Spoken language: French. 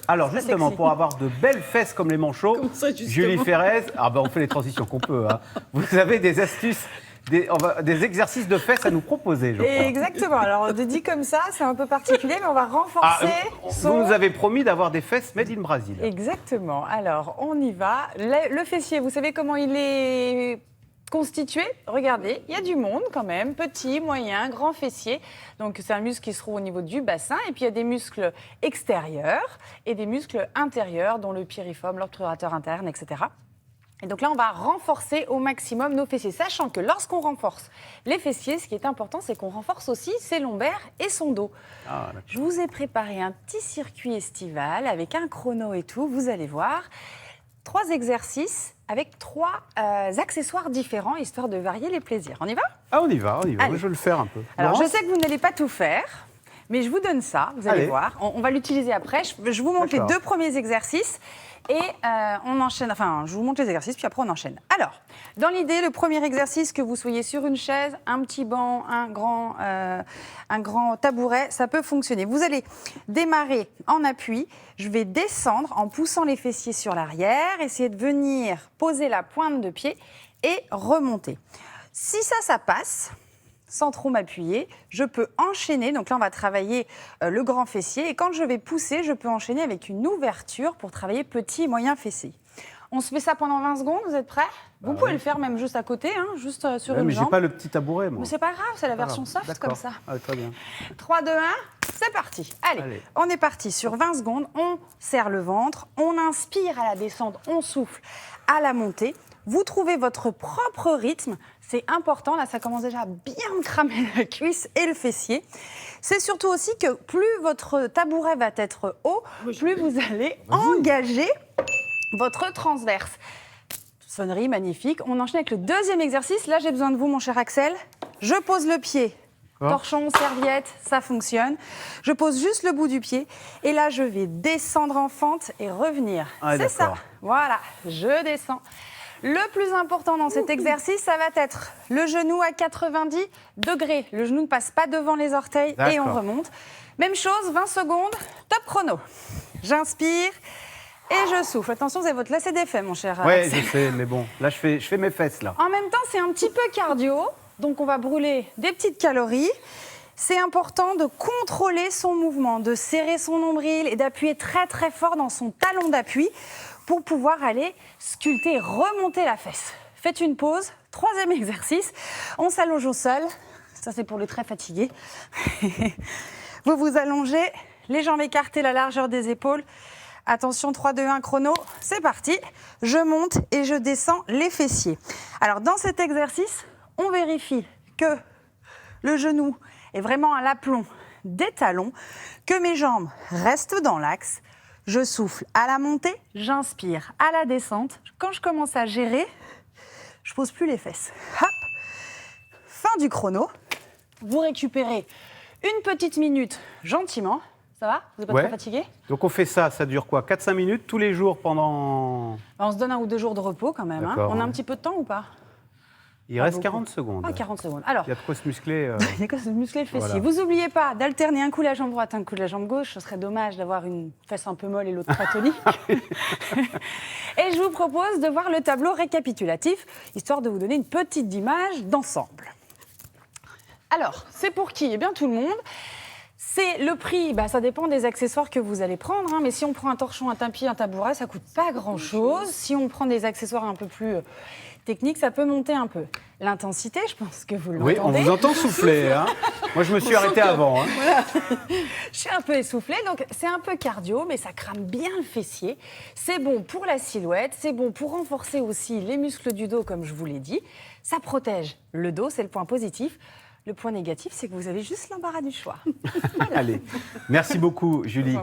Alors justement, sexy. pour avoir de belles fesses comme les manchots, Comme ça, justement. Julie Ferrez, on fait les transitions qu'on peut. Hein. Vous avez des astuces, des exercices de fesses à nous proposer, je crois. Exactement. Alors, dit comme ça, c'est un peu particulier, mais on va renforcer Vous nous avez promis d'avoir des fesses made in Brazil. Exactement. Alors, on y va. Le fessier, vous savez comment il est constitué? Regardez, il y a du monde quand même, petit, moyen, grand fessier. Donc c'est un muscle qui se trouve au niveau du bassin. Et puis il y a des muscles extérieurs et des muscles intérieurs, dont le piriforme, l'obturateur interne, etc. Et donc là, on va renforcer au maximum nos fessiers, sachant que lorsqu'on renforce les fessiers, ce qui est important, c'est qu'on renforce aussi ses lombaires et son dos. Je vous ai préparé un petit circuit estival avec un chrono et tout, vous allez voir. 3 exercices avec 3 accessoires différents, histoire de varier les plaisirs. On y va? On y va. Allez. Moi, je vais le faire un peu. Alors, Laurence, je sais que vous n'allez pas tout faire, mais je vous donne ça, vous allez Allez. voir. On va l'utiliser après. Je vous montre les D'accord. 2 premiers exercices et on enchaîne. Enfin, je vous montre les exercices, puis après on enchaîne. Alors, dans l'idée, le premier exercice, que vous soyez sur une chaise, un petit banc, un grand tabouret, ça peut fonctionner. Vous allez démarrer en appui. Je vais descendre en poussant les fessiers sur l'arrière, essayer de venir poser la pointe de pied et remonter. Si ça passe, sans trop m'appuyer, je peux enchaîner. Donc là, on va travailler le grand fessier. Et quand je vais pousser, je peux enchaîner avec une ouverture pour travailler petit et moyen fessier. On se fait ça pendant 20 secondes, vous êtes prêts? Vous pouvez le faire même juste à côté, hein, juste sur une mais j'ai jambe. pas le petit tabouret, moi. Mais c'est pas grave, c'est la version Alors, soft d'accord. comme ça. Très bien. 3, 2, 1, c'est parti. Allez, on est parti. Sur 20 secondes, on serre le ventre, on inspire à la descente, on souffle à la montée. Vous trouvez votre propre rythme, c'est important. Là, ça commence déjà à bien me cramer la cuisse et le fessier. C'est surtout aussi que plus votre tabouret va être haut, plus vous allez engager votre transverse. Sonnerie magnifique. On enchaîne avec le deuxième exercice. Là, j'ai besoin de vous, mon cher Axel. Je pose le pied. Torchon, serviette, ça fonctionne. Je pose juste le bout du pied. Et là, je vais descendre en fente et revenir. C'est ça. Voilà, je descends. Le plus important dans cet exercice, ça va être le genou à 90 degrés. Le genou ne passe pas devant les orteils et on remonte. Même chose, 20 secondes, top chrono. J'inspire et je souffle. Attention, vous avez votre lacet d'effet, mon cher Oui, Axel. je sais, mais bon, là, je fais mes fesses, là. En même temps, c'est un petit peu cardio, donc on va brûler des petites calories. C'est important de contrôler son mouvement, de serrer son nombril et d'appuyer très très fort dans son talon d'appui pour pouvoir aller sculpter, remonter la fesse. Faites une pause. 3e exercice. On s'allonge au sol. Ça, c'est pour les très fatigués. Vous vous allongez, les jambes écartées, la largeur des épaules. Attention, 3, 2, 1, chrono. C'est parti. Je monte et je descends les fessiers. Alors, dans cet exercice, on vérifie que le genou est vraiment à l'aplomb des talons, que mes jambes restent dans l'axe. Je souffle à la montée, j'inspire à la descente. Quand je commence à gérer, je pose plus les fesses. Hop. Fin du chrono. Vous récupérez une petite minute gentiment. Ça va? Vous n'êtes pas trop fatigué? Donc on fait ça dure quoi? 4-5 minutes tous les jours pendant... On se donne 1 ou 2 jours de repos quand même. Hein. On a un petit peu de temps ou pas? Il reste 40 secondes. Ah, 40 secondes. Alors, il y a de quoi se muscler. il y a de quoi se muscler le fessier. Voilà. Vous n'oubliez pas d'alterner un coup la jambe droite, un coup la jambe gauche. Ce serait dommage d'avoir une fesse un peu molle et l'autre très tonique. Et je vous propose de voir le tableau récapitulatif, histoire de vous donner une petite image d'ensemble. Alors, c'est pour qui? Eh bien, tout le monde. C'est le prix, ça dépend des accessoires que vous allez prendre. Hein, mais si on prend un torchon, un tapis, un tabouret, ça coûte pas grand-chose. Si on prend des accessoires un peu plus techniques, ça peut monter un peu. L'intensité, je pense que vous l'entendez. Oui, on vous entend souffler. Hein. Moi, je me suis arrêté avant. Hein. Voilà. Je suis un peu essoufflée, donc c'est un peu cardio, mais ça crame bien le fessier. C'est bon pour la silhouette, c'est bon pour renforcer aussi les muscles du dos, comme je vous l'ai dit. Ça protège le dos, c'est le point positif. Le point négatif, c'est que vous avez juste l'embarras du choix. Allez, merci beaucoup, Julie.